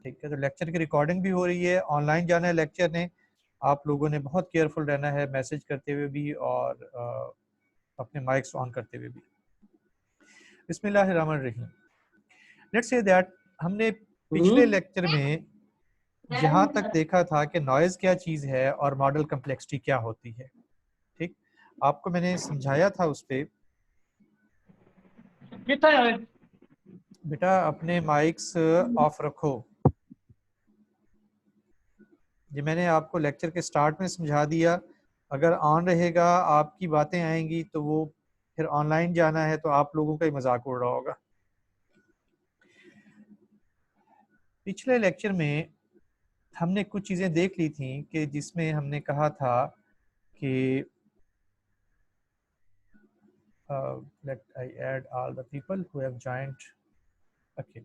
ठीक है, तो लेक्चर की रिकॉर्डिंग भी हो रही है, ऑनलाइन जाना है लेक्चर ने, आप लोगों ने बहुत केयरफुल रहना है मैसेज करते हुए भी और अपने माइक्स ऑन करते हुए भी। बिस्मिल्लाहिर्रहमानिर्रहीम। लेट्स से दैट हमने पिछले लेक्चर में यहाँ तक देखा था कि नॉइज़ क्या चीज़ है और मॉडल कम्प्लेक्सिटी क्या होती है। ठीक, आपको मैंने समझाया था उस पर। बेटा अपने माइक्स ऑफ रखो, ये मैंने आपको लेक्चर के स्टार्ट में समझा दिया। अगर ऑन रहेगा आपकी बातें आएंगी तो वो फिर ऑनलाइन जाना है तो आप लोगों का ही मजाक उड़ रहा होगा। पिछले लेक्चर में हमने कुछ चीज़ें देख ली थी कि जिसमें हमने कहा था कि let I add all the people who have joined. Okay.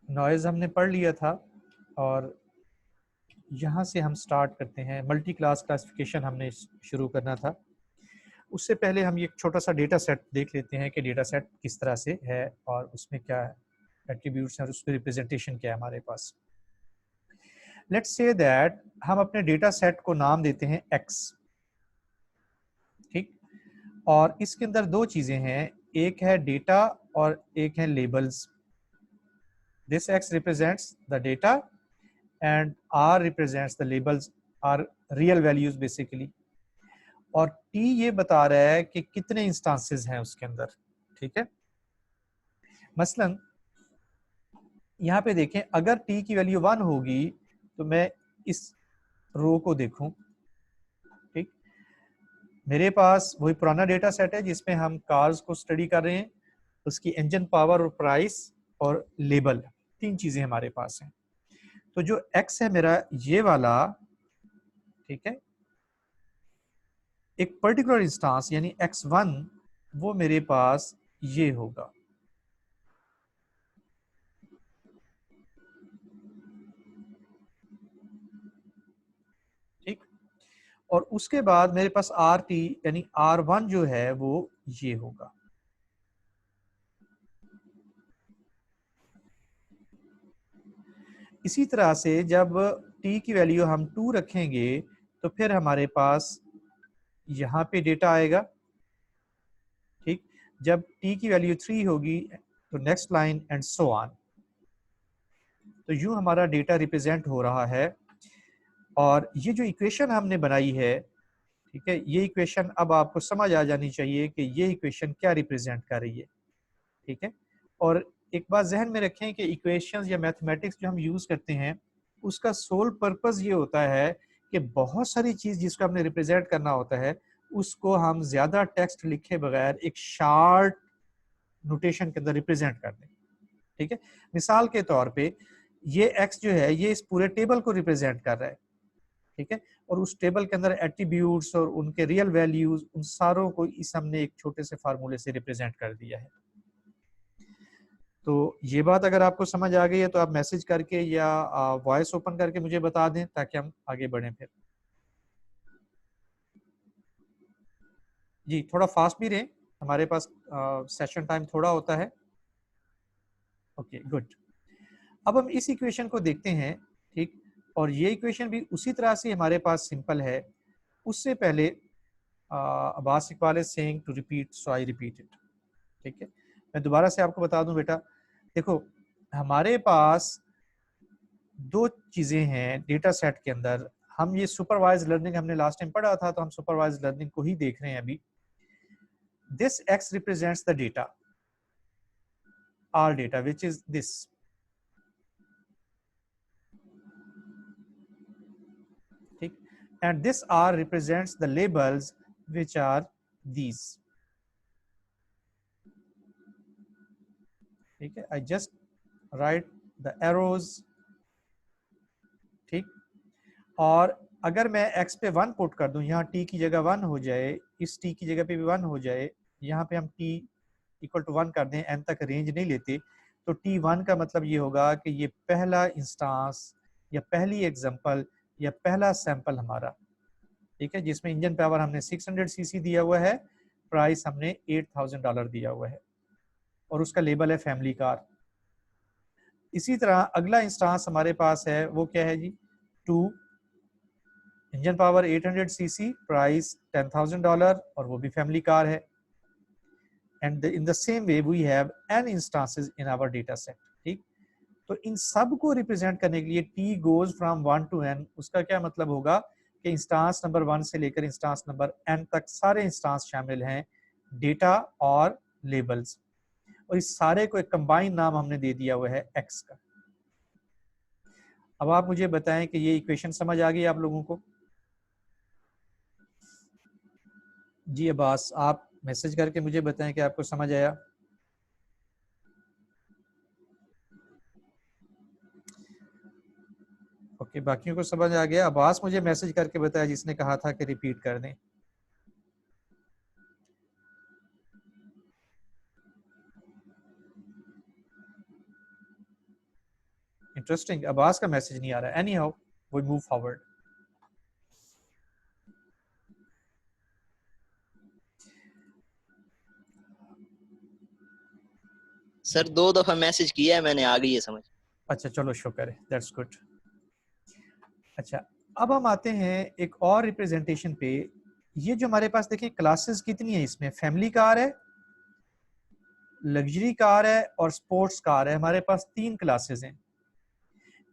Noise हमने पढ़ लिया था और यहाँ से हम स्टार्ट करते हैं। मल्टी क्लास क्लासिफिकेशन हमने शुरू करना था। उससे पहले हम ये छोटा सा डेटा सेट देख लेते हैं कि डेटा सेट किस तरह से है और उसमें क्या एट्रीब्यूट्स हैं और उसकी रिप्रेजेंटेशन क्या है हमारे पास। लेट्स से दैट हम अपने डेटा सेट को नाम देते हैं x, ठीक, और इसके अंदर दो चीज़ें हैं, एक है डेटा और एक है labels. This x represents the data and r represents the labels, are real values basically, और t ये बता रहा है कि कितने इंस्टांसेस हैं उसके अंदर। ठीक है, मसलन यहाँ पे देखें, अगर t की वैल्यू 1 होगी तो मैं इस रो को देखूं, ठीक, मेरे पास वही पुराना डेटा सेट है जिसमें हम कार्स को स्टडी कर रहे हैं, उसकी इंजन पावर और प्राइस और लेबल, तीन चीजें हमारे पास हैं। तो जो x है मेरा ये वाला, ठीक है, एक पर्टिकुलर इंस्टांस यानी x1 वो मेरे पास ये होगा। ठीक, और उसके बाद मेरे पास RT यानी R1 जो है वो ये होगा। इसी तरह से जब t की वैल्यू हम 2 रखेंगे तो फिर हमारे पास यहाँ पे डेटा आएगा। ठीक, जब t की वैल्यू 3 होगी तो next line and so on. तो यूं हमारा डेटा रिप्रेजेंट हो रहा है और ये जो इक्वेशन हमने बनाई है, ठीक है, ये इक्वेशन अब आपको समझ आ जानी चाहिए कि ये इक्वेशन क्या रिप्रेजेंट कर रही है। ठीक है, और एक बात जहन में रखें कि इक्वेशंस या मैथमेटिक्स जो हम यूज़ करते हैं उसका सोल पर्पस ये होता है कि बहुत सारी चीज़ जिसको हमने रिप्रेजेंट करना होता है उसको हम ज़्यादा टेक्स्ट लिखे बगैर एक शार्ट नोटेशन के अंदर रिप्रेजेंट कर दें। ठीक है, मिसाल के तौर पे ये x जो है ये इस पूरे टेबल को रिप्रेजेंट कर रहा है। ठीक है, और उस टेबल के अंदर एट्रीब्यूट्स और उनके रियल वैल्यूज उन सारों को इस हमने एक छोटे से फार्मूले से रिप्रेजेंट कर दिया है। तो ये बात अगर आपको समझ आ गई है तो आप मैसेज करके या वॉइस ओपन करके मुझे बता दें ताकि हम आगे बढ़ें। फिर जी थोड़ा फास्ट भी रहें, हमारे पास सेशन टाइम थोड़ा होता है। ओके गुड, अब हम इस इक्वेशन को देखते हैं। ठीक, और ये इक्वेशन भी उसी तरह से हमारे पास सिंपल है। उससे पहले Abbas Iqbal is saying to repeat so I repeat it. ठीक है, मैं दोबारा से आपको बता दूं बेटा, देखो हमारे पास दो चीजें हैं डेटा सेट के अंदर। हम ये सुपरवाइज लर्निंग हमने लास्ट टाइम पढ़ा था तो हम सुपरवाइज लर्निंग को ही देख रहे हैं अभी। This x represents the data, our data which is this. ठीक, and this R represents the labels which are these. ठीक है, I just write the arrows। ठीक, और अगर मैं x पे 1 पुट कर दूं, यहाँ t की जगह 1 हो जाए, इस t की जगह पे भी 1 हो जाए, यहाँ पे हम t इक्वल टू 1 कर दें, n तक रेंज नहीं लेते, तो t1 का मतलब ये होगा कि ये पहला इंस्टांस या पहली एग्जांपल या पहला सैंपल हमारा। ठीक है, जिसमें इंजन पावर हमने 600 सीसी दिया हुआ है प्राइस हमने $8,000 दिया हुआ है और उसका लेबल है फैमिली कार। इसी तरह अगला इंस्टांस हमारे पास है वो क्या है जी, 2, इंजन पावर 800 सीसी, प्राइस $10,000 और वो भी फैमिली कार है। And in the same way we have n instances in our data set. ठीक, तो इन सब को रिप्रेजेंट करने के लिए t goes from 1 to n, उसका क्या मतलब होगा कि इंस्टांस नंबर 1 से लेकर इंस्टांस नंबर n तक सारे इंस्टांस शामिल हैं, डेटा और लेबल्स, और इस सारे को एक कंबाइन नाम हमने दे दिया हुआ है x का। अब आप मुझे बताएं कि ये इक्वेशन समझ आ गई आप लोगों को? जी अब्बास, आप मैसेज करके मुझे बताएं कि आपको समझ आया। ओके, बाकियों को समझ आ गया। अब्बास मुझे मैसेज करके बताया जिसने कहा था कि रिपीट कर दें। इंटरेस्टिंग, अब्बास का मैसेज नहीं आ रहा। Anyhow we move forward. Sir 2 दफा मैसेज किया है मैंने, आ गई है समझ। अच्छा चलो शुक्र है, दैट्स गुड। अच्छा, अब हम आते हैं एक और रिप्रेजेंटेशन पे। ये जो हमारे पास देखिए क्लासेस कितनी है, इसमें फैमिली कार है, लग्जरी कार है और स्पोर्ट्स कार है। हमारे पास 3 क्लासेस हैं।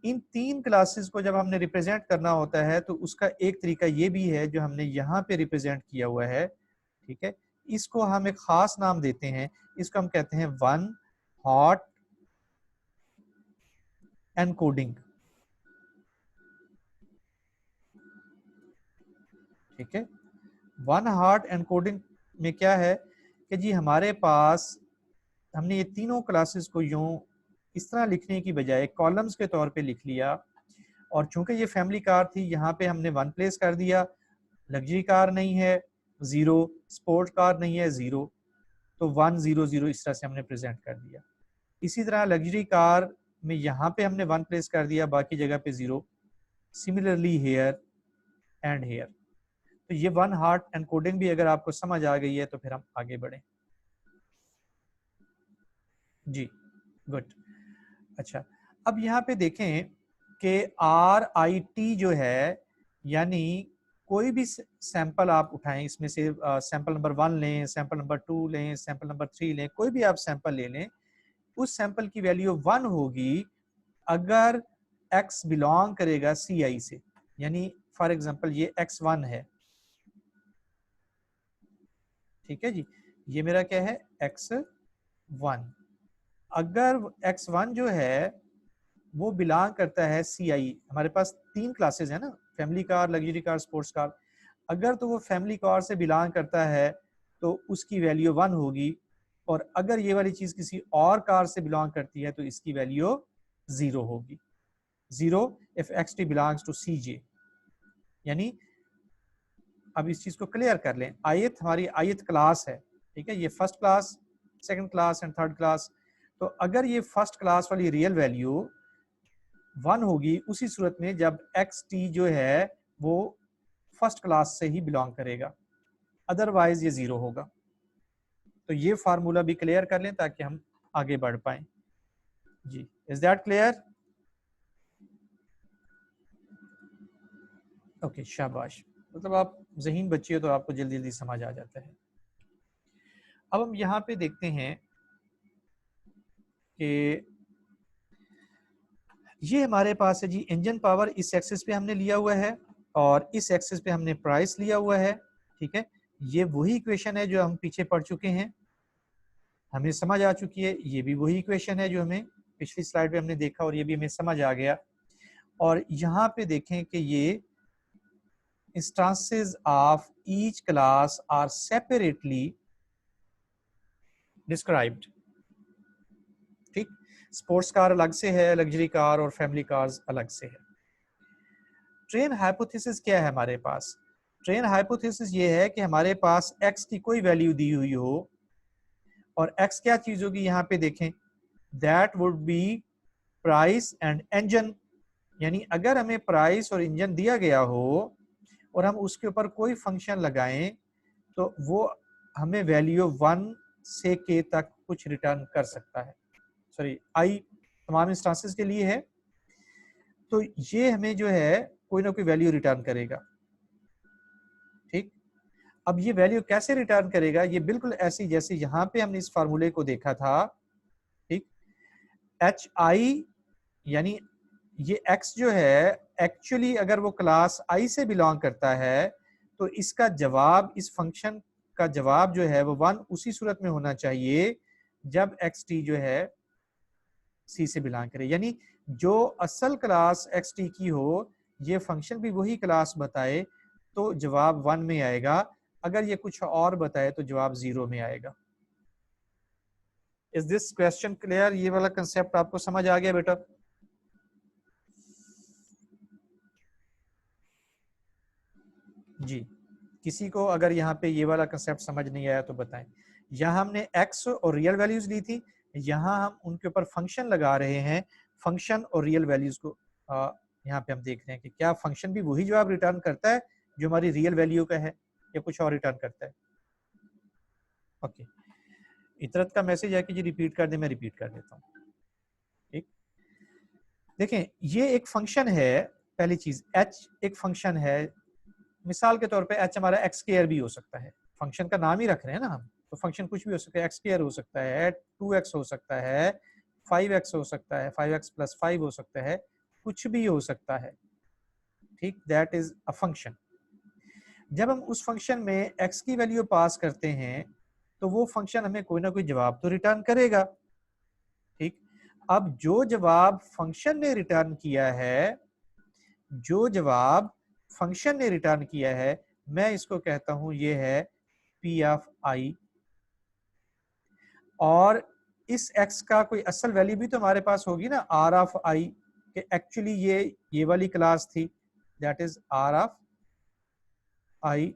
इन 3 क्लासेस को जब हमने रिप्रेजेंट करना होता है तो उसका एक तरीका ये भी है जो हमने यहाँ पे रिप्रेजेंट किया हुआ है। ठीक है, इसको हम एक खास नाम देते हैं, इसको हम कहते हैं वन हॉट एनकोडिंग। ठीक है, वन हॉट एनकोडिंग में क्या है कि जी हमारे पास हमने ये तीनों क्लासेस को यूं इस तरह लिखने की बजाय कॉलम्स के तौर पे लिख लिया, और चूंकि ये फैमिली कार थी यहाँ पे हमने 1 प्लेस कर दिया, लग्जरी कार नहीं है 0, स्पोर्ट कार नहीं है 0, तो 1 0 0 इस तरह से हमने प्रेजेंट कर दिया। इसी तरह लग्जरी कार में यहाँ पे हमने 1 प्लेस कर दिया, बाकी जगह पे 0। Similarly here and here. तो ये वन हार्ट एनकोडिंग भी अगर आपको समझ आ गई है तो फिर हम आगे बढ़ें। जी गुड। अच्छा, अब यहाँ पे देखें कि RIT जो है, यानी कोई भी सैंपल आप उठाएं, इसमें से सैंपल नंबर 1 लें, सैंपल नंबर 2 लें, सैंपल नंबर 3 लें, कोई भी आप सैंपल ले लें, उस सैंपल की वैल्यू 1 होगी अगर x बिलोंग करेगा CI से। यानी फॉर एग्जांपल ये x1 है, ठीक है जी, ये मेरा क्या है x1। अगर x1 जो है वो बिलोंग करता है CI, हमारे पास 3 क्लासेस है ना, family car, luxury car, sports car, अगर तो वो फैमिली कार से बिलोंग करता है तो उसकी वैल्यू 1 होगी, और अगर ये वाली चीज किसी और कार से बिलोंग करती है तो इसकी वैल्यू 0 होगी। 0 if xt belongs to CJ। यानी अब इस चीज को क्लियर कर लें, आयत हमारी आयत क्लास है, ठीक है, ये first class, second class and third class. तो अगर ये फर्स्ट क्लास वाली रियल वैल्यू 1 होगी उसी सूरत में जब xt जो है वो फर्स्ट क्लास से ही बिलोंग करेगा, अदरवाइज ये 0 होगा। तो ये फार्मूला भी क्लियर कर लें ताकि हम आगे बढ़ पाए। जी, इज दैट क्लियर? ओके, शाबाश, मतलब आप ज़हीन बच्ची हो तो आपको जल्दी जल्दी समझ आ जाता है। अब हम यहाँ पे देखते हैं कि ये हमारे पास है जी इंजन पावर, इस एक्सिस पे हमने लिया हुआ है और इस एक्सिस पे हमने प्राइस लिया हुआ है। ठीक है, ये वही इक्वेशन है जो हम पीछे पढ़ चुके हैं, हमें समझ आ चुकी है। ये भी वही इक्वेशन है जो हमें पिछली स्लाइड पे हमने देखा और ये भी हमें समझ आ गया। और यहाँ पे देखें कि ये instances of each class are separately described। ठीक, स्पोर्ट्स कार अलग से है, लग्जरी कार और फैमिली कार्स अलग से है। ट्रेन हाइपोथेसिस क्या है हमारे पास? ट्रेन हाइपोथेसिस ये है कि हमारे पास x की कोई वैल्यू दी हुई हो, और x क्या चीज होगी यहाँ पे देखें, that would be price and engine. यानी अगर हमें प्राइस और इंजन दिया गया हो और हम उसके ऊपर कोई फंक्शन लगाएं तो वो हमें वैल्यू 1 से k तक कुछ रिटर्न कर सकता है, सॉरी i तमाम इंस्टांसेस के लिए है, तो ये हमें जो है कोई ना कोई वैल्यू रिटर्न करेगा। ठीक, अब ये वैल्यू कैसे रिटर्न करेगा, ये बिल्कुल ऐसी जैसे यहाँ पे हमने इस फार्मूले को देखा था। ठीक, एच आई यानी ये x जो है एक्चुअली अगर वो क्लास i से बिलोंग करता है तो इसका जवाब, इस फंक्शन का जवाब जो है वो 1 उसी सूरत में होना चाहिए जब xt जो है c से बिलोंग करे, यानी जो असल क्लास xt की हो ये फंक्शन भी वही क्लास बताए तो जवाब 1 में आएगा, अगर ये कुछ और बताए तो जवाब 0 में आएगा। Is this question clear? ये वाला कंसेप्ट आपको समझ आ गया बेटा? जी, किसी को अगर यहाँ पे ये वाला कंसेप्ट समझ नहीं आया तो बताएं। यहाँ हमने x और रियल वैल्यूज ली थी, यहाँ हम उनके ऊपर फंक्शन लगा रहे हैं, फंक्शन और रियल वैल्यूज को यहाँ पे हम देख रहे हैं कि क्या फंक्शन भी वही जवाब रिटर्न करता है जो हमारी रियल वैल्यू का है या कुछ और रिटर्न करता है। ओके, इतरत का मैसेज है कि जी रिपीट कर दे, मैं रिपीट कर देता हूँ। ठीक, देखें ये एक फंक्शन है, पहली चीज h एक फंक्शन है, मिसाल के तौर पे h हमारा एक्स स्क्वायर भी हो सकता है, फंक्शन का नाम ही रख रहे हैं ना हम, तो फंक्शन कुछ भी हो सकता है, एक्स स्क्वायर हो सकता है, 2x हो सकता है, 5x हो सकता है, 5x + 5 हो सकता है, कुछ भी हो सकता है। ठीक, दैट इज अ फंक्शन। जब हम उस फंक्शन में x की वैल्यू पास करते हैं तो वो फंक्शन हमें कोई ना कोई जवाब तो रिटर्न करेगा। ठीक, अब जो जवाब फंक्शन ने रिटर्न किया है, जो जवाब फंक्शन ने रिटर्न किया है, मैं इसको कहता हूं ये है पी ऑफ आई, और इस x का कोई असल वैल्यू भी तो हमारे पास होगी ना, आर ऑफ आई, कि एक्चुअली ये वाली क्लास थी, दैट इज आर ऑफ आई।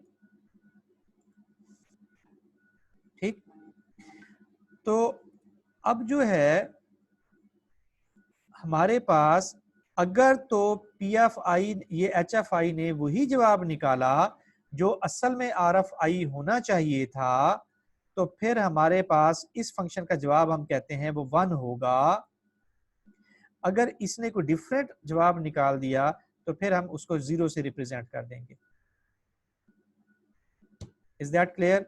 ठीक, तो अब जो है हमारे पास अगर तो पी एफ आई, ये एच एफ आई ने वही जवाब निकाला जो असल में आर एफ आई होना चाहिए था, तो फिर हमारे पास इस फंक्शन का जवाब हम कहते हैं वो 1 होगा। अगर इसने कोई डिफरेंट जवाब निकाल दिया तो फिर हम उसको 0 से रिप्रेजेंट कर देंगे। Is that clear?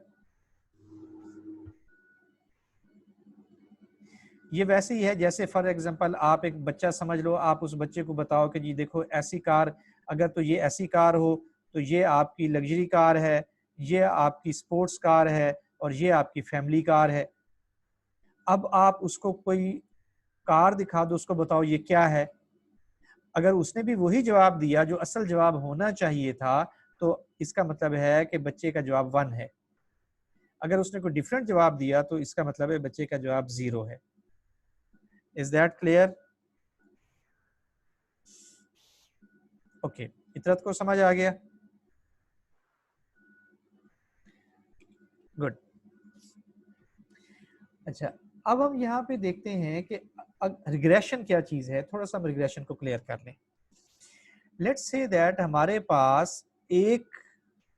ये वैसे ही है जैसे फॉर एग्जांपल आप एक बच्चा समझ लो, आप उस बच्चे को बताओ कि जी देखो ऐसी कार, अगर तो ये ऐसी कार हो तो ये आपकी लग्जरी कार है, ये आपकी स्पोर्ट्स कार है और ये आपकी फैमिली कार है। अब आप उसको कोई कार दिखा दो, उसको बताओ ये क्या है, अगर उसने भी वही जवाब दिया जो असल जवाब होना चाहिए था तो इसका मतलब है कि बच्चे का जवाब 1 है। अगर उसने कोई डिफरेंट जवाब दिया तो इसका मतलब है बच्चे का जवाब 0 है। Is that clear? ओके, इतरत को समझ आ गया? गुड। अच्छा, अब हम यहाँ पे देखते हैं कि रिग्रेशन क्या चीज है, थोड़ा सा हम रिग्रेशन को क्लियर कर लें। लेट्स से दैट हमारे पास एक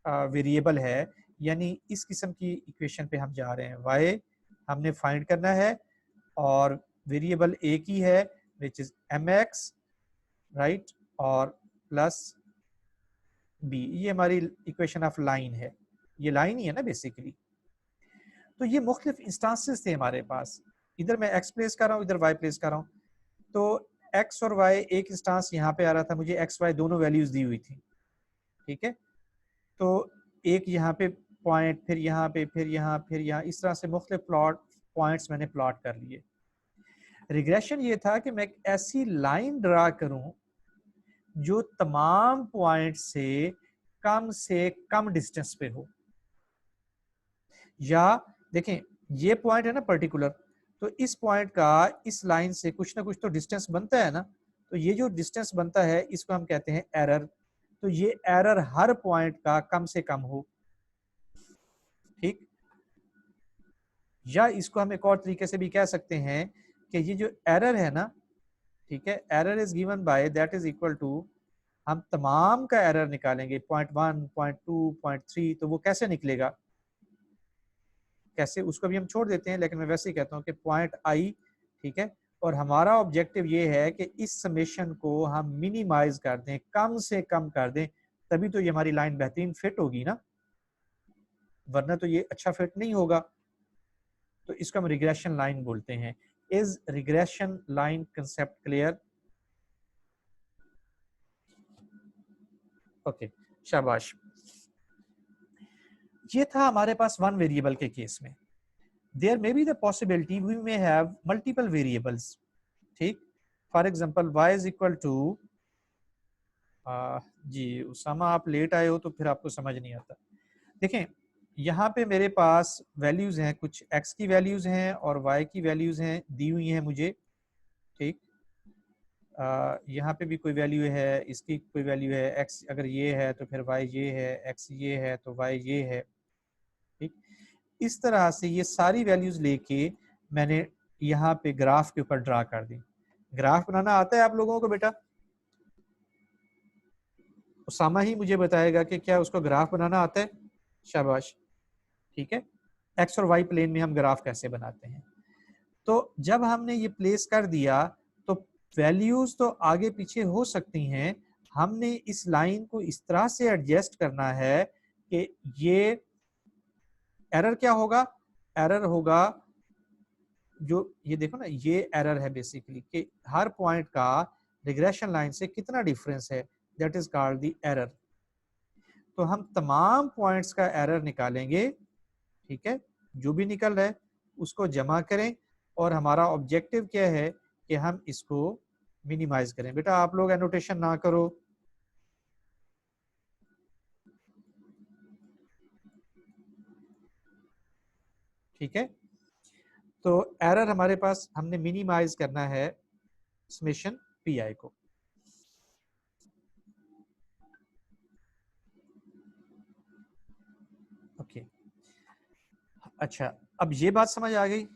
वेरिएबल है, यानी इस किस्म की इक्वेशन पे हम जा रहे हैं, y हमने फाइंड करना है और वेरिएबल एक ही है विच इज mx, राइट, और प्लस b, ये हमारी इक्वेशन ऑफ लाइन है, ये लाइन ही है ना बेसिकली। तो ये मुख्तलिफ इंस्टांसेस थे हमारे पास, इधर मैं x प्लेस कर रहा हूँ, इधर y प्लेस कर रहा हूँ, तो x और y एक इंस्टांस यहाँ पे आ रहा था, मुझे x y दोनों वैल्यूज दी हुई थी। ठीक है, तो एक यहाँ पे पॉइंट, फिर यहाँ पे, फिर यहाँ, फिर यहाँ, इस तरह से मुख्तलिफ पॉइंट्स मैंने प्लॉट कर लिए। रिग्रेशन ये था कि मैं एक ऐसी लाइन ड्रा करूं जो तमाम पॉइंट से कम डिस्टेंस पे हो, या देखें ये पॉइंट है ना पर्टिकुलर, तो इस पॉइंट का इस लाइन से कुछ ना कुछ तो डिस्टेंस बनता है ना, तो ये जो डिस्टेंस बनता है इसको हम कहते हैं एरर, तो ये एरर हर पॉइंट का कम से कम हो। ठीक, या इसको हम एक और तरीके से भी कह सकते हैं कि ये जो एरर है ना, ठीक है, error is given by that is equal to, हम तमाम का एरर निकालेंगे, 0.1, 0.2, 0.3, तो वो कैसे निकलेगा, कैसे उसको भी हम छोड़ देते हैं, लेकिन मैं वैसे ही कहता हूँ कि पॉइंट आई, ठीक है, और हमारा ऑब्जेक्टिव ये है कि इस समेशन को हम मिनिमाइज कर दें, कम से कम कर दें, तभी तो ये हमारी लाइन बेहतरीन फिट होगी ना, वरना तो ये अच्छा फिट नहीं होगा। तो इसको हम रिग्रेशन लाइन बोलते हैं। Is regression line concept clear? Okay, शाबाश। ये था हमारे पास वन वेरिएबल के केस में। There may be the possibility we may have multiple variables, ठीक। For example y is equal to, जी उसामा आप लेट आए हो तो फिर आपको समझ नहीं आता। देखें यहाँ पे मेरे पास वैल्यूज हैं, कुछ x की वैल्यूज हैं और y की वैल्यूज हैं, दी हुई हैं मुझे, ठीक। यहाँ पे भी कोई वैल्यू है, इसकी कोई वैल्यू है, x अगर ये है तो फिर y ये है, x ये है तो y ये है, ठीक। इस तरह से ये सारी वैल्यूज लेके मैंने यहाँ पे ग्राफ के ऊपर ड्रा कर दी। ग्राफ बनाना आता है आप लोगों को बेटा? उसामा ही मुझे बताएगा कि क्या उसको ग्राफ बनाना आता है। शाबाश, ठीक है। एक्स और वाई प्लेन में हम ग्राफ कैसे बनाते हैं। तो जब हमने ये प्लेस कर दिया तो वैल्यूज तो आगे पीछे हो सकती हैं, हमने इस लाइन को इस तरह से एडजस्ट करना है कि ये एरर क्या होगा, एरर होगा जो ये देखो ना, ये एरर है बेसिकली कि हर पॉइंट का रिग्रेशन लाइन से कितना डिफरेंस है, that is called the error. तो हम तमाम पॉइंट्स का एरर निकालेंगे, ठीक है, जो भी निकल रहा है उसको जमा करें, और हमारा ऑब्जेक्टिव क्या है कि हम इसको मिनिमाइज करें। बेटा आप लोग एनोटेशन ना करो, ठीक है। तो एरर हमारे पास, हमने मिनिमाइज करना है समेशन पी आई को। ओके, अच्छा अब ये बात समझ आ गई?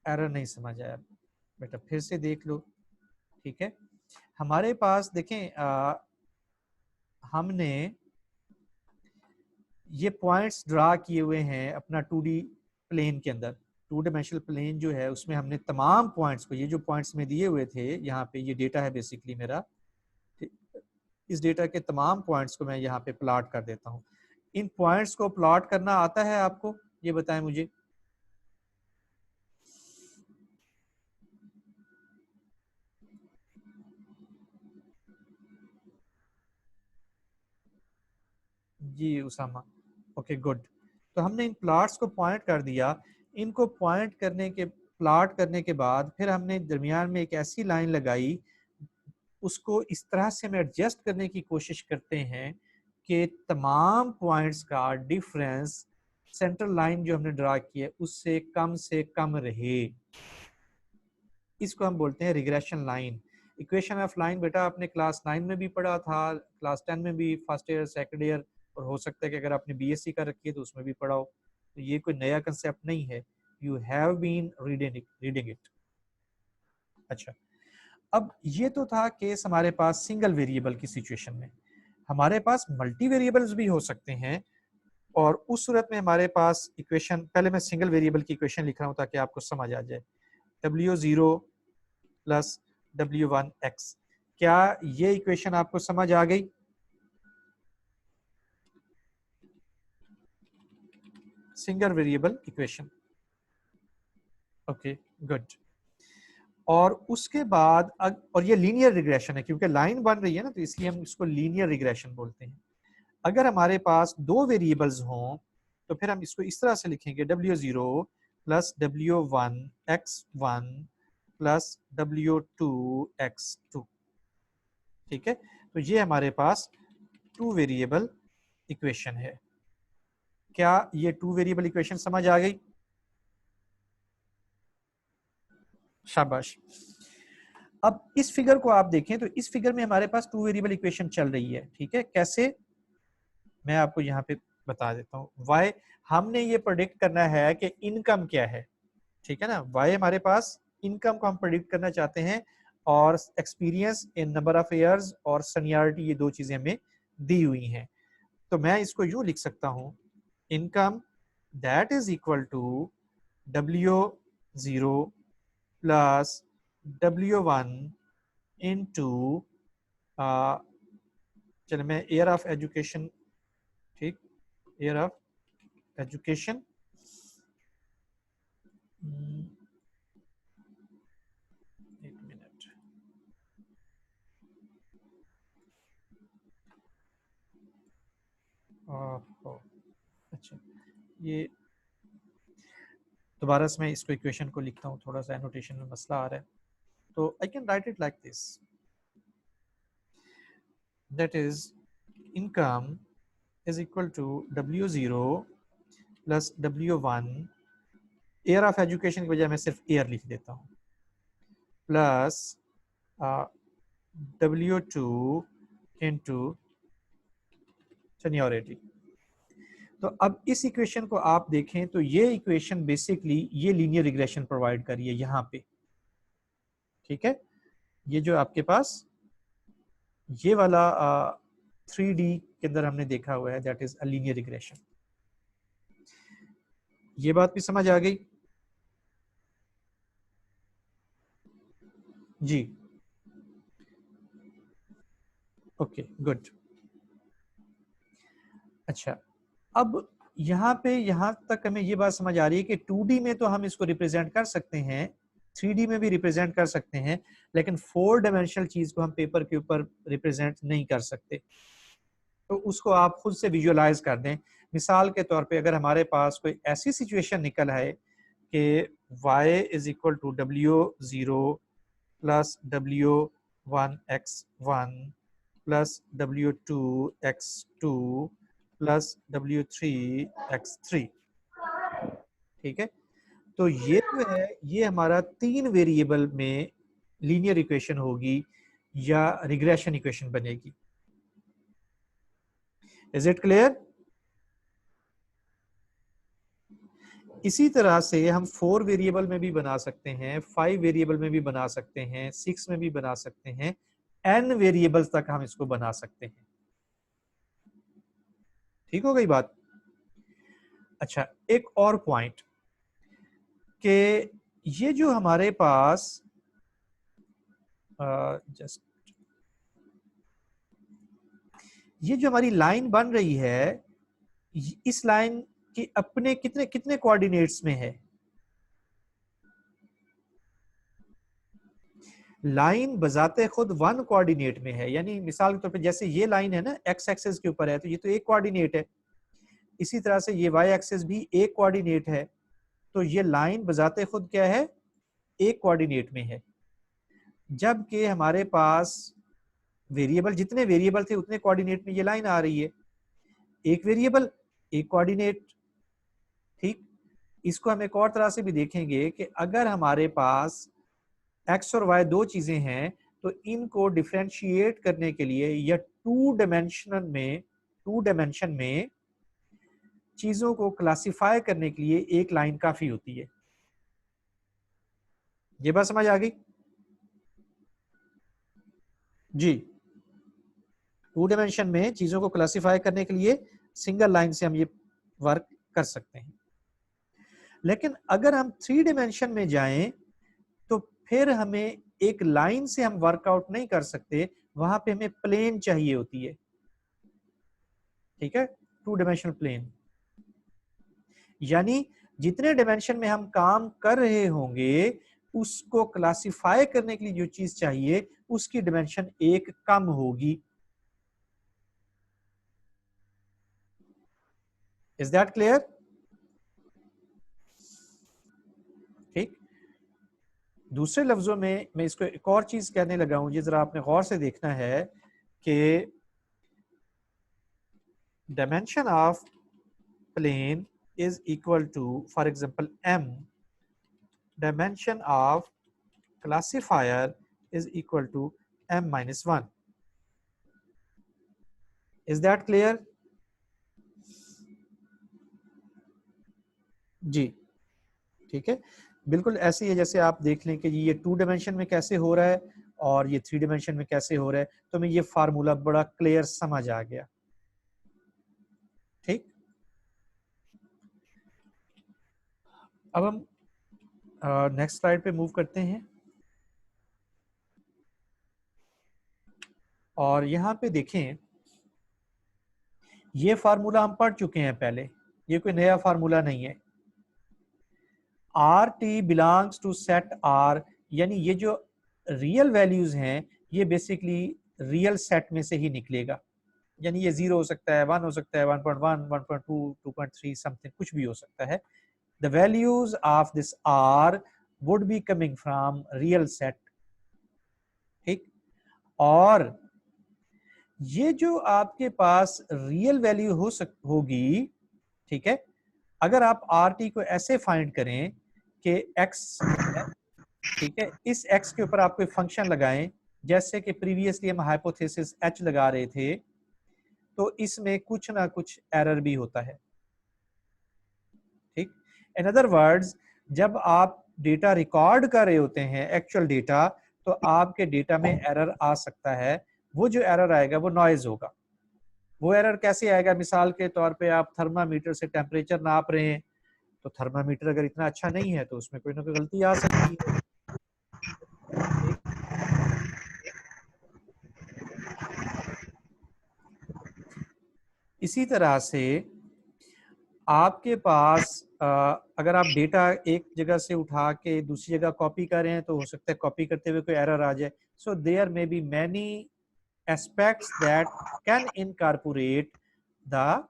एरर नहीं समझ आया बेटा, फिर से देख लो, ठीक है। हमारे पास देखें हमने ये पॉइंट्स ड्रा किए हुए हैं अपना 2D प्लेन के अंदर। 2 डायमेंशनल प्लेन जो है उसमें हमने तमाम पॉइंट्स को, ये जो पॉइंट्स में दिए हुए थे यहाँ पे, ये डेटा है बेसिकली मेरा, इस डेटा के तमाम पॉइंट्स को मैं यहाँ पे प्लॉट कर देता हूँ। इन पॉइंट्स को प्लॉट करना आता है आपको? ये बताएं मुझे। जी उसामा, ओके गुड। तो हमने इन प्लॉट्स को पॉइंट कर दिया। इनको पॉइंट करने के, प्लॉट करने के बाद फिर हमने दरमियान में एक ऐसी लाइन लगाई, उसको इस तरह से हम एडजस्ट करने की कोशिश करते हैं कि तमाम पॉइंट्स का डिफरेंस सेंट्रल लाइन जो हमने ड्रा की है उससे कम रहे। इसको हम बोलते हैं regression line. Equation of line बेटा आपने क्लास 9 में भी पढ़ा था, क्लास 10 में भी, फर्स्ट ईयर सेकंड ईयर, और हो सकता है कि अगर आपने बीएससी कर रखी है तो उसमें भी पढ़ा हो। तो ये कोई नया कंसेप्ट नहीं है, you have been reading it. अच्छा, अब ये तो था केस हमारे पास सिंगल वेरिएबल की सिचुएशन में। हमारे पास मल्टी वेरिएबल्स भी हो सकते हैं, और उस सूरत में हमारे पास इक्वेशन, पहले मैं सिंगल वेरिएबल की इक्वेशन लिख रहा हूं ताकि आपको समझ आ जाए। W0 प्लस W1x, क्या ये इक्वेशन आपको समझ आ गई? Single variable equation, okay good. और उसके बाद और ये लीनियर रिग्रेशन है, क्योंकि लाइन बन रही है ना, तो इसलिए हम इसको लीनियर रिग्रेशन बोलते हैं। अगर हमारे पास दो वेरिएबल्स हों तो फिर हम इसको इस तरह से लिखेंगे, W0 plus W1x1 plus W2x2, ठीक है। तो ये हमारे पास 2 वेरिएबल इक्वेशन है। क्या ये 2 वेरिएबल इक्वेशन समझ आ गई? शाबाश। अब इस फिगर को आप देखें तो इस फिगर में हमारे पास 2 वेरिएबल इक्वेशन चल रही है, ठीक है। कैसे, मैं आपको यहाँ पे बता देता हूँ। y, हमने ये प्रेडिक्ट करना है कि इनकम क्या है, ठीक है ना। y हमारे पास इनकम को हम प्रेडिक्ट करना चाहते हैं, और experience in number of years और सीनियरिटी, ये दो चीजें हमें दी हुई हैं। तो मैं इसको यूं लिख सकता हूँ, income that is equal to W0 plus W1 into चलिए मैं एयर ऑफ एजुकेशन, ठीक, एयर ऑफ एजुकेशन एक मिनट, अच्छा ये दोबारा से मैं इसको इक्वेशन को लिखता हूँ, थोड़ा सा एनोटेशन में मसला आ रहा है, तो I can write it like this, that is income is equal to W0 plus W1, air of education की बजाय मैं सिर्फ एयर लिख देता हूँ, प्लस W2 इंटू सीनियरिटी। तो अब इस इक्वेशन को आप देखें तो ये इक्वेशन बेसिकली ये लीनियर रिग्रेशन प्रोवाइड कर रही है यहाँ पे, ठीक है। ये जो आपके पास ये वाला 3D के अंदर हमने देखा हुआ है, that is a linear regression. ये बात भी समझ आ गई जी? Okay good. अच्छा, अब यहाँ पे यहाँ तक हमें ये बात समझ आ रही है कि 2D में तो हम इसको रिप्रेजेंट कर सकते हैं, 3D में भी रिप्रेजेंट कर सकते हैं, लेकिन 4 डायमेंशनल चीज को हम पेपर के ऊपर रिप्रेजेंट नहीं कर सकते। तो उसको आप खुद से विजुअलाइज कर दें। मिसाल के तौर पे अगर हमारे पास कोई ऐसी सिचुएशन निकल है कि y is equal to W0 plus W1x1 plus W2x2 plus W3x3, ठीक है। तो ये जो है ये हमारा 3 वेरिएबल में लीनियर इक्वेशन होगी या रिग्रेशन इक्वेशन बनेगी। Is it clear? इसी तरह से हम 4 वेरिएबल में भी बना सकते हैं, 5 वेरिएबल में भी बना सकते हैं, 6 में भी बना सकते हैं, n वेरिएबल्स तक हम इसको बना सकते हैं। ठीक हो गई बात? अच्छा, एक और पॉइंट कि ये जो हमारे पास जस्ट ये जो हमारी लाइन बन रही है, इस लाइन की अपने कितने कितने कोऑर्डिनेट्स में है? लाइन बजाते खुद 1 कोऑर्डिनेट में है, यानी मिसाल के तौर पे जैसे ये लाइन है ना x एक्सिस के ऊपर है, तो ये तो एक कोऑर्डिनेट है। इसी तरह से ये y एक्सिस भी एक कोऑर्डिनेट है, तो ये लाइन बजाते खुद क्या है? एक कोऑर्डिनेट में है। जबकि हमारे पास वेरिएबल, जितने वेरिएबल थे उतने कोऑर्डिनेट में ये लाइन आ रही है। एक वेरिएबल एक कोऑर्डिनेट, ठीक। इसको हम एक और तरह से भी देखेंगे कि अगर हमारे पास x और y दो चीजें हैं तो इनको डिफरेंशिएट करने के लिए या टू डायमेंशन में चीजों को क्लासिफाई करने के लिए एक लाइन काफी होती है। ये बात समझ आ गई जी? टू डायमेंशन में चीजों को क्लासिफाई करने के लिए सिंगल लाइन से हम ये वर्क कर सकते हैं, लेकिन अगर हम 3 डायमेंशन में जाएं तो फिर हमें एक लाइन से हम वर्कआउट नहीं कर सकते, वहां पे हमें प्लेन चाहिए होती है, ठीक है, 2 डायमेंशनल प्लेन। यानी जितने डायमेंशन में हम काम कर रहे होंगे उसको क्लासिफाई करने के लिए जो चीज चाहिए उसकी डायमेंशन एक कम होगी। Is that clear? ठीक। दूसरे लफ्जों में मैं इसको एक और चीज कहने लगा हूं, ये जरा आपने गौर से देखना है कि dimension of plane is equal to, for example, m, dimension of classifier is equal to m minus 1. Is that clear? जी, ठीक है, बिल्कुल ऐसे ही है जैसे आप देख लें कि ये 2 डायमेंशन में कैसे हो रहा है और ये 3 डायमेंशन में कैसे हो रहा है, तो हमें ये फार्मूला बड़ा क्लियर समझ आ गया। ठीक। अब हम नेक्स्ट स्लाइड पे मूव करते हैं और यहाँ पे देखें, ये फार्मूला हम पढ़ चुके हैं पहले, ये कोई नया फार्मूला नहीं है। R T belongs to set R, यानी ये जो रियल वैल्यूज हैं ये बेसिकली रियल सेट में से ही निकलेगा, यानी ये 0 हो सकता है, 1 हो सकता है, 1.1, 1.2, 2.3 समथिंग, कुछ भी हो सकता है। The values of this R would be coming from real set, ठीक। और ये जो आपके पास रियल वैल्यू होगी, ठीक है, अगर आप आर टी को ऐसे फाइंड करें कि एक्स है, ठीक है, इस एक्स के ऊपर आप कोई फंक्शन लगाएं, जैसे कि प्रीवियसली हम हाइपोथेसिस एच लगा रहे थे, तो इसमें कुछ ना कुछ एरर भी होता है, ठीक। इन अदर वर्ड्स, जब आप डेटा रिकॉर्ड कर रहे होते हैं एक्चुअल डेटा, तो आपके डेटा में एरर आ सकता है। वो जो एरर आएगा वो नॉइज होगा। वो एरर कैसे आएगा? मिसाल के तौर पे आप थर्मामीटर से टेम्परेचर नाप रहे हैं, तो थर्मामीटर अगर इतना अच्छा नहीं है तो उसमें कोई ना कोई गलती आ सकती है, ठीक? इसी तरह से आपके पास अगर आप डेटा एक जगह से उठा के दूसरी जगह कॉपी कर रहे हैं, तो हो सकता है कॉपी करते हुए कोई एरर आ जाए। So there may be many aspects that can incorporate the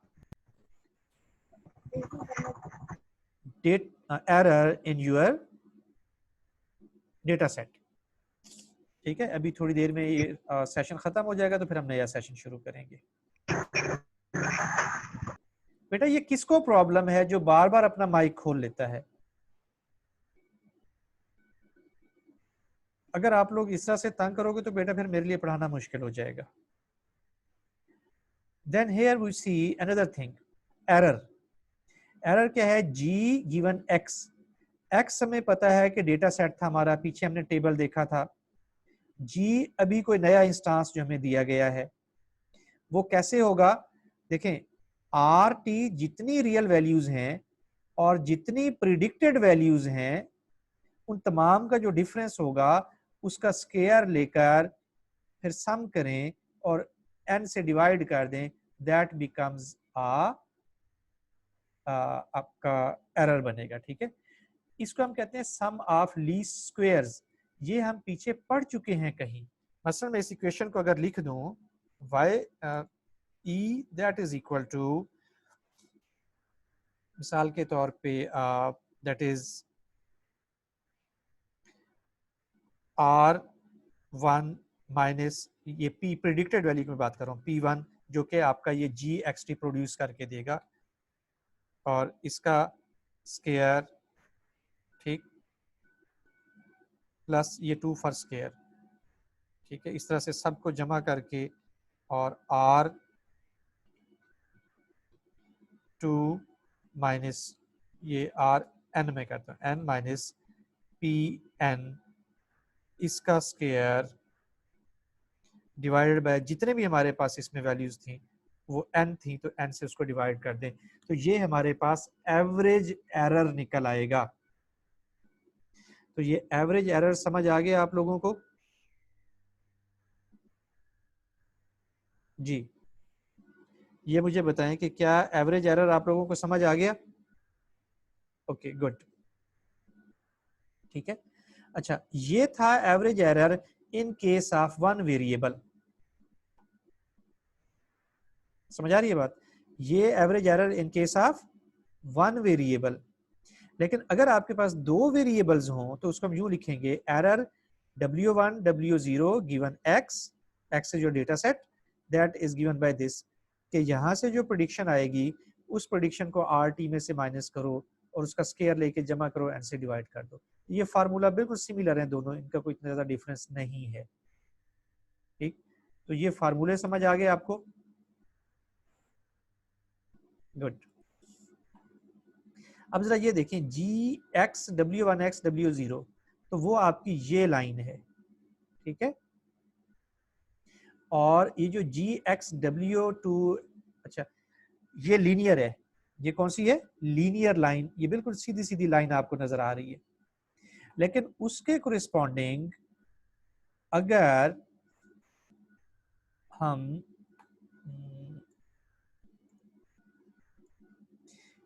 error in your data set, ठीक है। अभी थोड़ी देर में ये सेशन खत्म हो जाएगा तो फिर हम नया सेशन शुरू करेंगे। बेटा ये किसको प्रॉब्लम है जो बार बार अपना माइक खोल लेता है? अगर आप लोग इस तरह से तंग करोगे तो बेटा फिर मेरे लिए पढ़ाना मुश्किल हो जाएगा। Then here we see another thing, error. Error क्या है? जी गिवन एक्स, एक्स हमें पता है कि डेटा सेट था हमारा, पीछे हमने टेबल देखा था। जी अभी कोई नया इंस्टांस जो हमें दिया गया है, वो कैसे होगा? देखें, आर टी जितनी रियल वैल्यूज हैं और जितनी प्रिडिक्टेड वैल्यूज हैं, उन तमाम का जो डिफरेंस होगा उसका स्केयर लेकर फिर सम करें और n से डिवाइड कर दें, दैट बिकम्स आपका एरर बनेगा, ठीक है। इसको हम कहते हैं सम ऑफ लीस्ट स्क्वेयर्स। ये हम पीछे पढ़ चुके हैं कहीं। मसलन मैं इस इक्वेशन को अगर लिख दूं, y e that is equal to, मिसाल के तौर पे दैट इज r1 माइनस ये p प्रिडिक्टेड वैल्यू की मैं बात कर रहा हूँ, p1 जो कि आपका ये gxt प्रोड्यूस करके देगा, और इसका स्केयर, ठीक, प्लस ये 2 फॉर स्केयर, ठीक है। इस तरह से सबको जमा करके और r2 माइनस ये rn में करता हूँ, n माइनस pn, इसका स्केयर डिवाइडेड बाय जितने भी हमारे पास इसमें वैल्यूज थी वो n थी, तो n से उसको डिवाइड कर दें, तो ये हमारे पास एवरेज एरर निकल आएगा। तो ये एवरेज एरर समझ आ गया आप लोगों को? जी, ये मुझे बताएं कि क्या एवरेज एरर आप लोगों को समझ आ गया? ओके गुड, ठीक है। अच्छा, ये था average error in case of one variable. समझ आ रही है बात? ये average error in case of one variable. लेकिन अगर आपके पास दो वेरिएबल्स हों तो उसको हम यूं लिखेंगे, error w1 w0 given x, x is your data set that is given by this, कि यहाँ से जो प्रेडिक्शन आएगी उस प्रेडिक्शन को rt में से माइनस करो और उसका स्केयर लेके जमा करो, n से डिवाइड कर दो। ये फार्मूला बिल्कुल सिमिलर है दोनों, इनका कोई इतना ज्यादा डिफरेंस नहीं है, ठीक। तो ये फार्मूले समझ आ गए आपको? गुड। अब जरा ये देखें, जी एक्स w1 x w0, तो वो आपकी ये लाइन है, ठीक है। और ये जो जी एक्स w2, अच्छा ये लीनियर है, ये कौन सी है? लीनियर लाइन, ये बिल्कुल सीधी सीधी लाइन आपको नजर आ रही है। लेकिन उसके कोरिस्पॉन्डिंग अगर हम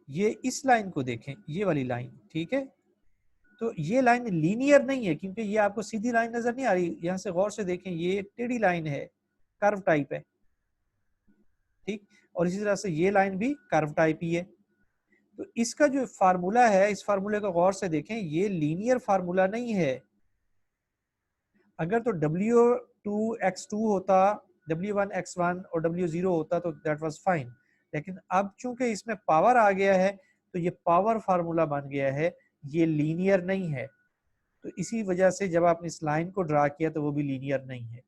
ये इस लाइन को देखें, ये वाली लाइन, ठीक है, तो ये लाइन लीनियर नहीं है क्योंकि ये आपको सीधी लाइन नजर नहीं आ रही। यहां से गौर से देखें, ये टेढ़ी लाइन है, कर्व टाइप है, ठीक। और इसी तरह से ये लाइन भी कर्व टाइप ही है। तो इसका जो फार्मूला है, इस फार्मूले को गौर से देखें, ये लीनियर फार्मूला नहीं है। अगर तो W2x2 होता, W1x1 और W0 होता तो दैट वाज फाइन। लेकिन अब चूंकि इसमें पावर आ गया है तो ये पावर फार्मूला बन गया है, ये लीनियर नहीं है। तो इसी वजह से जब आपने इस लाइन को ड्रा किया तो वो भी लीनियर नहीं है।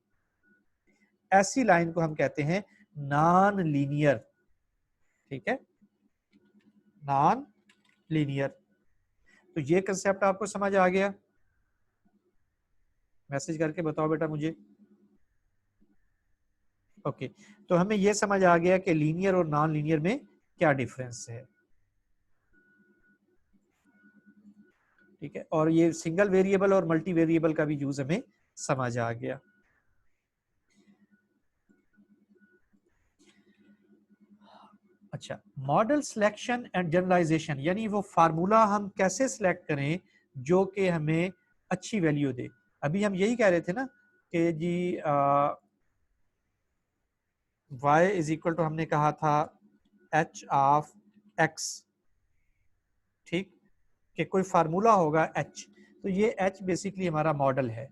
ऐसी लाइन को हम कहते हैं नॉन लीनियर, ठीक है, नॉन लीनियर। तो ये कंसेप्ट आपको समझ आ गया? मैसेज करके बताओ बेटा मुझे। ओके, तो हमें यह समझ आ गया कि लीनियर और नॉन लीनियर में क्या डिफरेंस है, ठीक है। और ये सिंगल वेरिएबल और मल्टी वेरिएबल का भी यूज हमें समझ आ गया। अच्छा, मॉडल सिलेक्शन एंड जनरलाइजेशन, यानी वो फार्मूला हम कैसे सिलेक्ट करें जो कि हमें अच्छी वैल्यू दे। अभी हम यही कह रहे थे ना कि जी y इज इक्वल टू, हमने कहा था h ऑफ x, ठीक, कि कोई फार्मूला होगा h, तो ये h बेसिकली हमारा मॉडल है,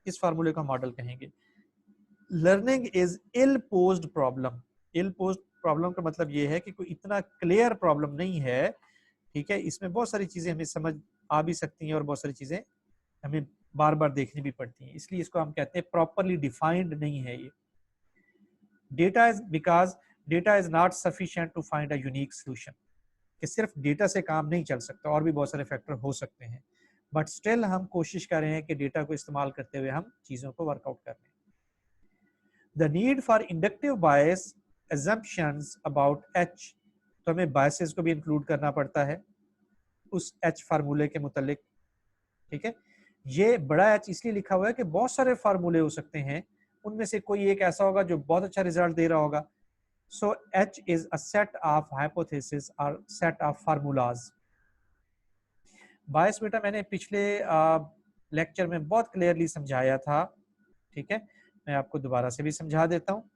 इस फार्मूले को मॉडल कहेंगे। Learning is ill posed problem. Ill posed problem का मतलब ये है कि कोई इतना क्लियर प्रॉब्लम नहीं है, ठीक है, इसमें बहुत सारी चीजें हमें समझ आ भी सकती हैं और बहुत सारी चीजें हमें बार बार देखनी भी पड़ती हैं, इसलिए इसको हम कहते हैं प्रॉपरली डिफाइंड नहीं है ये। Data is because data is not sufficient to find a unique solution, कि सिर्फ डेटा से काम नहीं चल सकता, और भी बहुत सारे फैक्टर हो सकते हैं, बट स्टिल हम कोशिश कर रहे हैं कि डेटा को इस्तेमाल करते हुए हम चीजों को वर्कआउट कर रहे हैं। The need for inductive bias assumptions about h, तो हमें बायसेस को भी इंक्लूड करना पड़ता है उस h फार्मूले के मुतालिक, ठीक है। ये बड़ा h इसलिए लिखा हुआ है कि बहुत सारे फार्मूले हो सकते हैं, उनमें से कोई एक ऐसा होगा जो बहुत अच्छा रिजल्ट दे रहा होगा। सो h is a set of hypothesis और सेट ऑफ फार्मूलाज। बायस बेटा मैंने पिछले लेक्चर में बहुत क्लियरली समझाया था, ठीक है, मैं आपको दोबारा से भी समझा देता हूँ।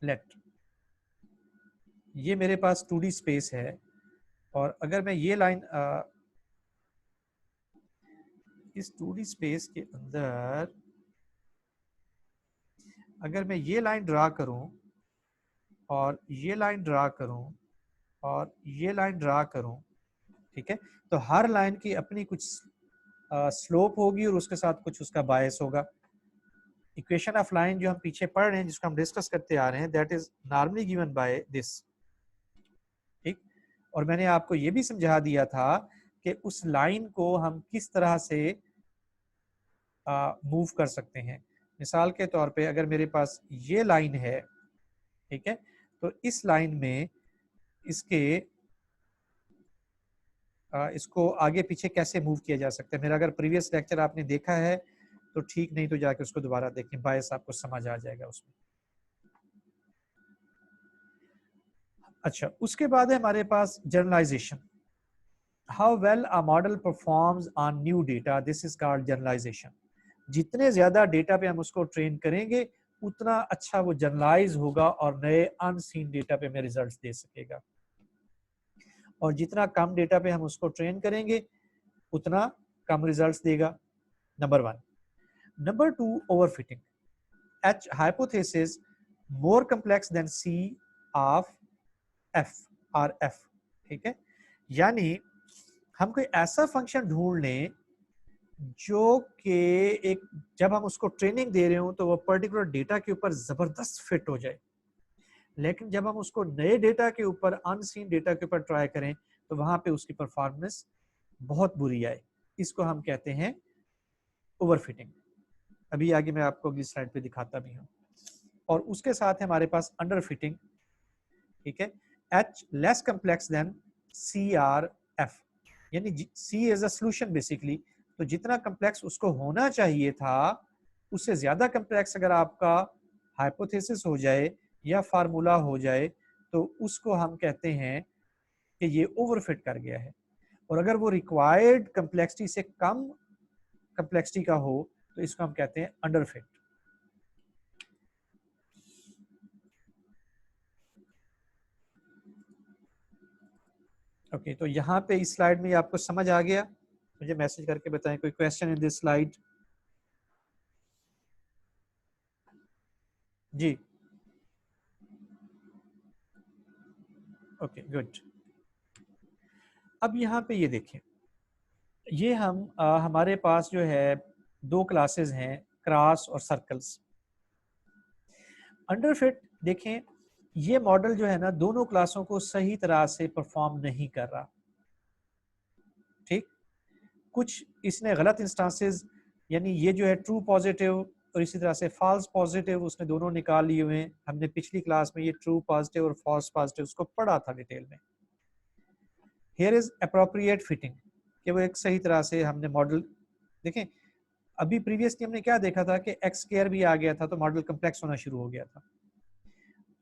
लेट, ये मेरे पास 2D स्पेस है, और अगर मैं ये लाइन इस 2D स्पेस के अंदर अगर मैं ये लाइन ड्रा करूं और ये लाइन ड्रा करूं और ये लाइन ड्रा करूं, ठीक है, तो हर लाइन की अपनी कुछ स्लोप होगी और उसके साथ कुछ उसका बायस होगा। इक्वेशन ऑफ लाइन जो हम पीछे पढ़ रहे हैं, जिसको हम डिस्कस करते आ रहे हैं, that is normally given by this, ठीक। और मैंने आपको ये भी समझा दिया था कि उस लाइन को हम किस तरह से मूव कर सकते हैं। मिसाल के तौर पे अगर मेरे पास ये लाइन है, ठीक है, तो इस लाइन में इसके इसको आगे पीछे कैसे मूव किया जा सकता है। मेरा अगर प्रीवियस लेक्चर आपने देखा है तो ठीक, नहीं तो जाके उसको दोबारा देखें, बायस आपको समझ आ जाएगा उसमें। अच्छा, उसके बाद है हमारे पास generalisation. How well a model performs on new data, this is called generalisation. जितने ज्यादा डेटा पे हम उसको ट्रेन करेंगे उतना अच्छा वो जनरलाइज होगा और नए अनसीन डेटा पे हमें रिजल्ट्स दे सकेगा, और जितना कम डेटा पे हम उसको ट्रेन करेंगे उतना कम रिजल्ट्स देगा, number 1। Number 2, overfitting. H hypothesis more complex than C of F और F, ठीक है, यानी हम कोई ऐसा फंक्शन ढूंढ लें जो कि एक, जब हम उसको ट्रेनिंग दे रहे हो तो वो पर्टिकुलर डेटा के ऊपर जबरदस्त फिट हो जाए, लेकिन जब हम उसको नए डेटा के ऊपर, अनसीन डेटा के ऊपर ट्राई करें तो वहां पे उसकी परफॉर्मेंस बहुत बुरी आए, इसको हम कहते हैं ओवरफिटिंग। अभी आगे मैं आपको अगली स्लाइड पे दिखाता भी हूँ। और उसके साथ है हमारे पास अंडर फिटिंग, ठीक है, H less complex than CRF, यानी C is a solution basically, तो जितना कम्प्लेक्स उसको होना चाहिए था उससे ज्यादा कम्प्लेक्स अगर आपका हाइपोथेसिस हो जाए या फार्मूला हो जाए तो उसको हम कहते हैं कि ये ओवरफिट कर गया है। और अगर वो रिक्वायर्ड कम्प्लेक्सिटी से कम कम्प्लेक्सिटी का हो तो इसको हम कहते हैं अंडरफिट। ओके, तो यहाँ पे इस स्लाइड में आपको समझ आ गया? मुझे मैसेज करके बताएं कोई क्वेश्चन इन दिस स्लाइड। जी, ओके गुड। अब यहाँ पे ये देखें, ये हम हमारे पास जो है दो क्लासेस हैं, क्रॉस और सर्कल्स। अंडरफिट देखें, ये मॉडल जो है ना दोनों क्लासों को सही तरह से परफॉर्म नहीं कर रहा, ठीक, कुछ इसने गलत इंस्टांसेस, यानी ये जो है ट्रू पॉजिटिव और इसी तरह से फॉल्स पॉजिटिव उसने दोनों निकाल लिए हुए हैं। हमने पिछली क्लास में ये ट्रू पॉजिटिव और फॉल्स पॉजिटिव उसको पढ़ा था डिटेल में। हियर इज अप्रोप्रिएट फिटिंग, कि वो एक सही तरह से हमने मॉडल देखें। अभी प्रीवियसली हमने क्या देखा था कि एक्स स्क्वायर भी आ गया था तो मॉडल कम्प्लेक्स होना शुरू हो गया था।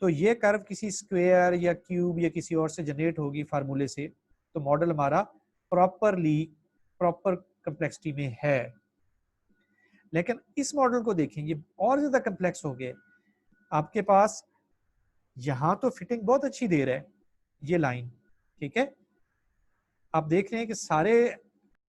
तो ये कर्व किसी स्क्वायर या क्यूब या किसी और से जनरेट होगी फार्मूले से, तो मॉडल हमारा प्रॉपर कम्प्लेक्सिटी में है। लेकिन इस मॉडल को देखें, ये और ज्यादा कम्प्लेक्स हो गए। आपके पास यहां तो फिटिंग बहुत अच्छी दे रहा है, ये लाइन, ठीक है, आप देख रहे हैं कि सारे